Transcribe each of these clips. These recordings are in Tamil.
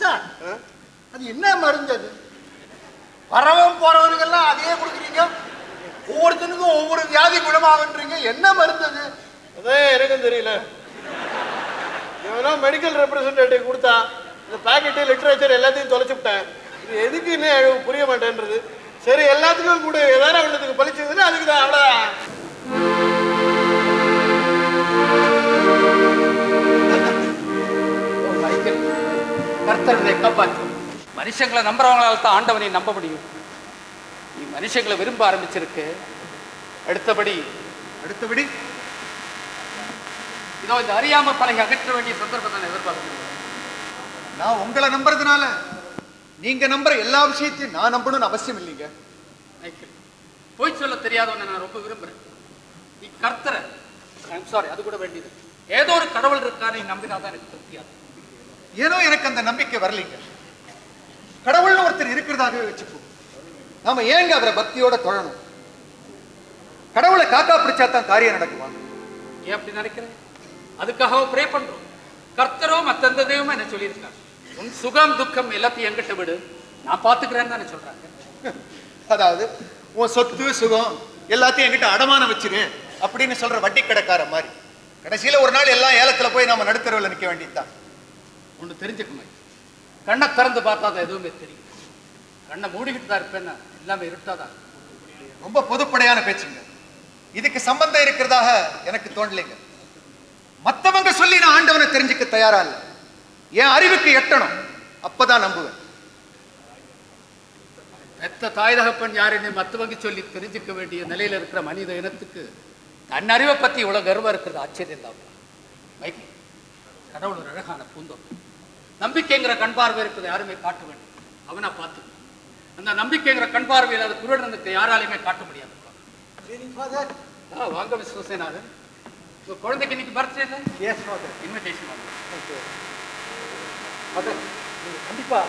சார் அது என்ன மருந்து? அது வரவன் போறவனுக்கெல்லாம் அதையே கொடுக்குறீங்க, ஒவ்வொருத்தனுக்கும் ஒவ்வொரு வியாதி குணமாகன்றீங்க. என்ன மருந்து அது? அதான் எனக்கும் தெரியல. இவனா மெடிக்கல் ரெப்ரசன்டேட்டிவ் கொடுத்தா இந்த பேக்கெட்டு லிட்டரேச்சர் எல்லாத்தையும் தொலைச்சு விட்டேன். இது எதுக்குன்னு புரிய மாட்டேன்றது. சரி எல்லாத்துக்கும் கூட ஏதாவது ஒன்றதுக்கு பழிச்சதுன்னா அதுக்கு தான் அவ்வளோதான். கர்த்தர்களை காப்பாற்றும். மனுஷங்களை நம்புறவங்களால தான் ஆண்டவனை நம்ப முடியும். நீ மனுஷங்களை விரும்ப ஆரம்பிச்சிருக்கு. அடுத்தபடி இதோ இந்த அறியாம பலகை அகற்ற வேண்டிய சந்தர்ப்பத்தை நான் எதிர்பார்க்கிறேன். நான் உங்களை நம்புறதுனால நீங்க நம்புற எல்லா விஷயத்தையும் நான் நம்பணும்னு அவசியம் இல்லைங்க. போய் சொல்ல தெரியாதவனை நான் ரொம்ப விரும்புறேன். நீ கர்த்தரை சாரி அது கூட வேண்டியது. ஏதோ ஒரு கடவுள் இருக்கா நீ நம்பினாதான் எனக்கு திருப்தியாது. ஏனோ எனக்கு அந்த நம்பிக்கை வரலைங்க. கடவுள்னு ஒருத்தர் இருக்கிறதாகவே வச்சுப்போம். நாம ஏங்க அவரை பக்தியோட தொழணும்? கடவுளை காக்கா பிடிச்சா தான் காரியம் நடக்குவாங்க. ஏன் அப்படி நினைக்கிறேன்? அதுக்காக ப்ரே பண்றோம். கர்த்தரோ மற்ற எந்த தெய்வமும் என்ன சொல்லியிருக்காங்க, உன் சுகம் துக்கம் எல்லாத்தையும் என்கிட்ட விடு, நான் பாத்துக்கிறேன்னு தானே சொல்றாங்க. அதாவது உன் சொத்து சுகம் எல்லாத்தையும் என்கிட்ட அடமானம் வச்சிரு அப்படின்னு சொல்ற வட்டி கடைக்கார மாதிரி கடைசியில ஒரு நாள் எல்லாம் ஏலத்துல போய் நாம நடுத்தரவில் நிற்க வேண்டியதுதான். ஒண்ணு தெரிஞ்சுக்கணும், கண்ணை திறந்து பார்த்தா தான் எதுவுமே தெரியும். கண்ணை மூடிக்கிட்டு தான் இருப்பேன்னா எல்லாமே இருட்டாதான். ரொம்ப பொதுப்படையான பேச்சுங்க. இதுக்கு சம்பந்தம் இருக்கிறதாக எனக்கு தோணலைங்க. மத்தவங்க சொல்லி நான் ஆண்டவனை தெரிஞ்சுக்க தயாரா இல்லை. என் அறிவுக்கு எட்டணும், அப்பதான் நம்புவேன். பெத்த தாய் தகப்பன் யாருன்னு மத்தவங்க சொல்லி தெரிஞ்சுக்க வேண்டிய நிலையில இருக்கிற மனித இனத்துக்கு தன் அறிவை பத்தி இவ்வளவு கர்வம் இருக்கிறது ஆச்சரியம் தான். கடவுள் ஒரு அழகான பூந்தோட்டம். நம்பிக்கைங்கிற கண் பார்வை இருக்கிறது யாருமே காட்ட வேண்டும், அவனா பார்த்து. அந்த நம்பிக்கைங்கிற கண் பார்வையில் அது குருடனுக்கு யாராலையுமே காட்ட முடியாது. வாங்க மிஸ்டர் சேனாதன், உங்க குழந்தைக்கு இன்னைக்கு பர்த்டே இல்லை? Yes father. இன்விடேஷன் வாங்க. ஃபாதர் நீங்கள் கண்டிப்பாக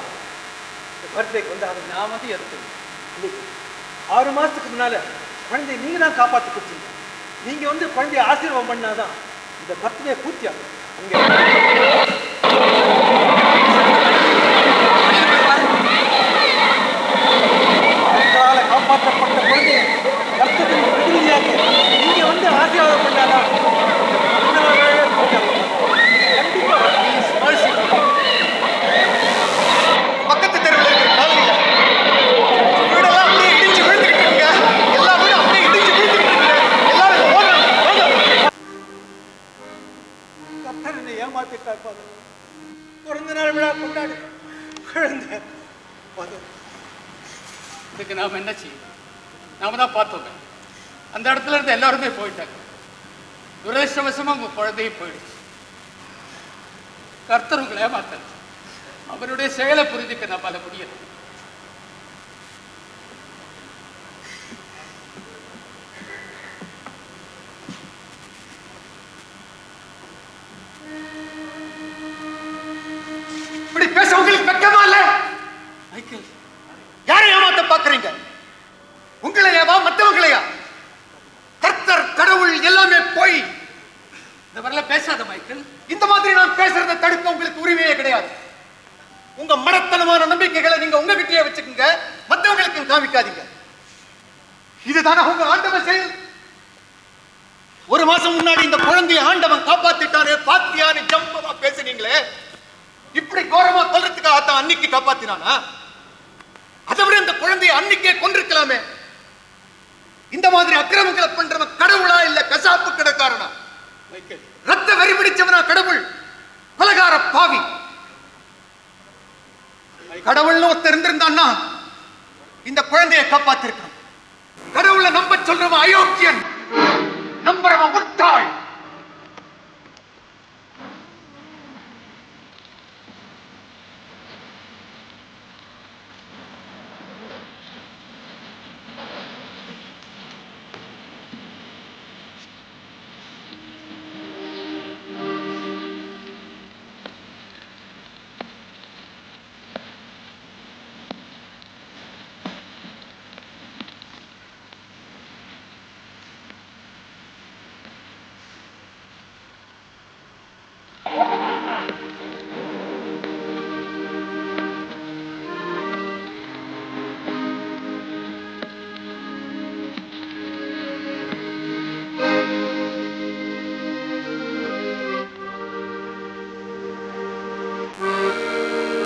பர்த்டேக்கு வந்து அதை நான் வந்து எடுத்து 6 மாதத்துக்கு முன்னால் குழந்தைய நீங்கள் தான் காப்பாற்றி கொடுத்தீங்க. நீங்கள் வந்து குழந்தைய ஆசீர்வாதம் பண்ணாதான் இந்த பர்த்டே பூர்த்தி ஆகும். அங்கே காப்பாற்றப்பட்ட குழந்தைய கர்த்தத்தின் பிரதிநிதியாக நீங்கள் வந்து ஆசீர்வாதம் பண்ணாதான் பக்கத்து தெருவில் இருக்கிற காலையில வீடெல்லாம் அப்படியே இடிச்சு விழுந்துக்கிட்டு இருக்குங்க. எல்லா வீடும் அப்படியே இடிச்சு விழுந்துக்கிட்டு இருக்குங்க. எல்லாரும் கர்த்தர் என்னை ஏமாத்திட்டார் ஃபாதர். பிறந்த நாள் விழா கொண்டாடு குழந்தை ஃபாதர். இதுக்கு நாம் என்ன செய்யும்? நாம தான் பார்த்தோங்க, அந்த இடத்துல இருந்து எல்லாருமே போயிட்டாங்க. துரதிருஷ்டவசமா உங்க குழந்தையும் போயிடுச்சு. கர்த்தர் உங்களை ஏமாத்தல, அவருடைய செயலை புரிஞ்சுக்க நம்மால முடியல. இப்படி பேச உங்களுக்கு வெக்கமா இல்ல? மைக்கேல், யாரை ஏமாத்த பாக்குறீங்க? உங்களையாவா மற்றவங்களையா? கர்த்தர் கடவுள் எல்லாமே போய். இந்த மாதிரிலாம் பேசாத மைக்கேல். இந்த மாதிரி நான் பேசுறதை தடுக்க உங்களுக்கு உரிமையே கிடையாது. உங்க மடத்தனமான நம்பிக்கைகளை நீங்க உங்ககிட்டயே வச்சுக்கோங்க, மற்றவங்களுக்கு காமிக்காதீங்க. இதுதானே உங்க ஆண்டவன் செயல்? 1 மாசம் முன்னாடி இந்த குழந்தையை ஆண்டவன் காப்பாத்திட்டானே பாத்தியான்னு ஜம்பமா பேசுனீங்களே, இப்படி கோரமா கொல்றதுக்காகத்தான் அன்னைக்கு காப்பாத்தினானா? அதை விட இந்த குழந்தையை அன்னைக்கே கொண்டிருக்கலாமே. இந்த மாதிரி அக்கிரமங்களை பண்றவன் கடவுளா இல்ல கசாப்பு கடைக்காரனா? ரத்த வெறி பிடிச்சவனா கடவுள்? கொலைகார பாவி. கடவுள்னு ஒருத்தர் இருந்திருந்தான்னா இந்த குழந்தையை காப்பாத்திருக்கான். கடவுளை நம்ப சொல்றவன் அயோக்கியன், நம்புறவன் முட்டாள்.